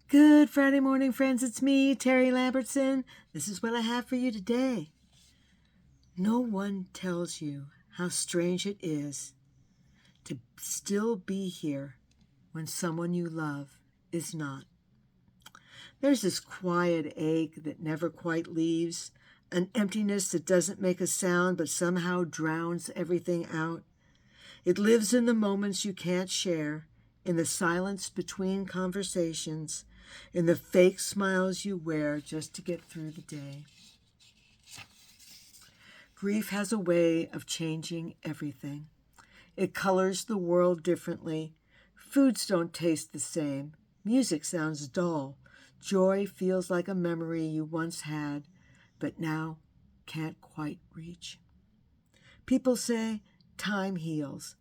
Good Friday morning, friends. It's me, Terry Lambertson. This is what I have for you today. No one tells you how strange it is to still be here when someone you love is not. There's this quiet ache that never quite leaves, an emptiness that doesn't make a sound but somehow drowns everything out. It lives in the moments you can't share, in the silence between conversations, in the fake smiles you wear just to get through the day. Grief has a way of changing everything. It colors the world differently. Foods don't taste the same. Music sounds dull. Joy feels like a memory you once had, but now can't quite reach. People say time heals,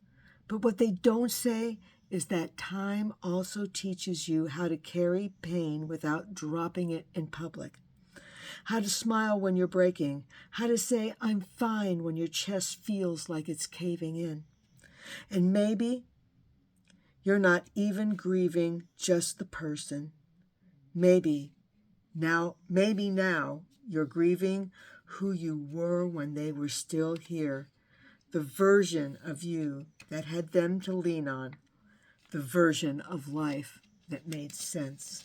but what they don't say is that time also teaches you how to carry pain without dropping it in public. How to smile when you're breaking. How to say, I'm fine when your chest feels like it's caving in. And maybe you're not even grieving just the person. Maybe now you're grieving who you were when they were still here. The version of you that had them to lean on. The version of life that made sense.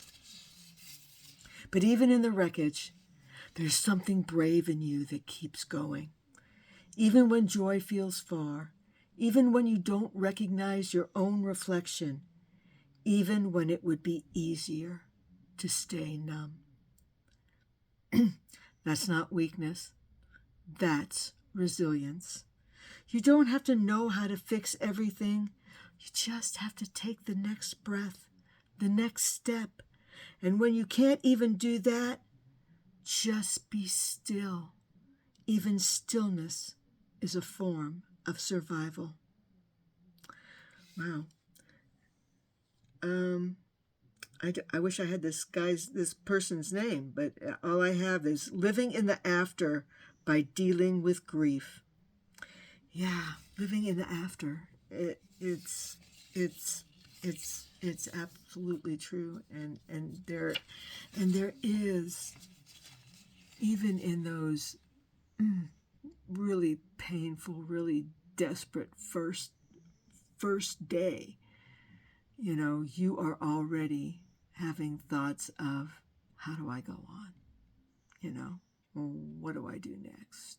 But even in the wreckage, there's something brave in you that keeps going. Even when joy feels far, even when you don't recognize your own reflection, even when it would be easier to stay numb. That's not weakness. That's resilience. You don't have to know how to fix everything. You just have to take the next breath, the next step. And when you can't even do that, just be still. Even stillness is a form of survival. Wow. I wish I had this person's name, but all I have is Living in the After by Dealing with Grief. Yeah, living in the after. It's absolutely true, and there is, even in those really painful, really desperate first day, you are already having thoughts of, how do I go on? What do I do next?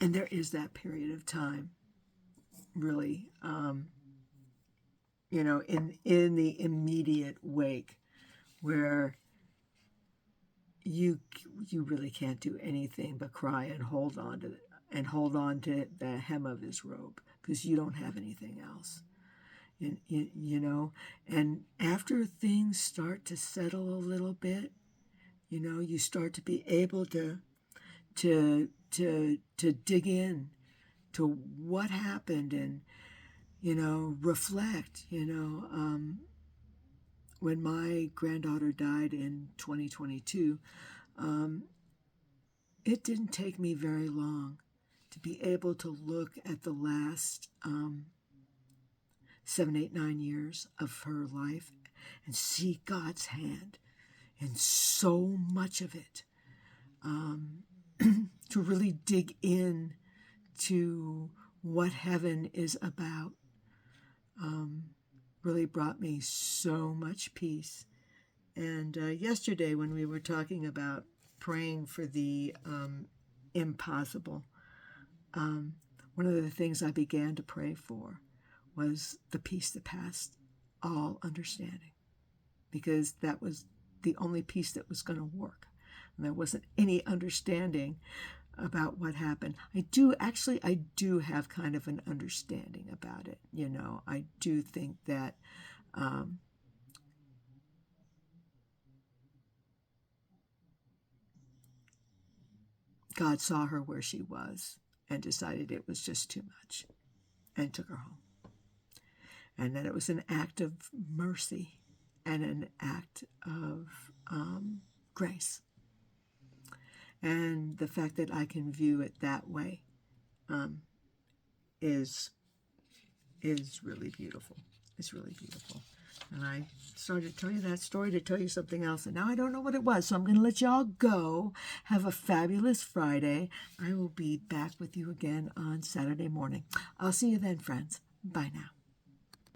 And there is that period of time, really, in the immediate wake, where you really can't do anything but cry and hold on to the hem of his robe, because you don't have anything else. And after things start to settle a little bit, you start to be able to dig in to what happened, and reflect. When my granddaughter died in 2022, it didn't take me very long to be able to look at the last 7, 8, 9 years of her life and see God's hand in so much of it. To really dig in to what heaven is about, really brought me so much peace. And yesterday, when we were talking about praying for the impossible, one of the things I began to pray for was the peace that passed all understanding, because that was the only peace that was going to work. And there wasn't any understanding about what happened. I do have kind of an understanding about it. I do think that God saw her where she was and decided it was just too much and took her home. And that it was an act of mercy and an act of grace. And the fact that I can view it that way is really beautiful. It's really beautiful. And I started to tell you that story to tell you something else, and now I don't know what it was, so I'm going to let y'all go. Have a fabulous Friday. I will be back with you again on Saturday morning. I'll see you then, friends. Bye now.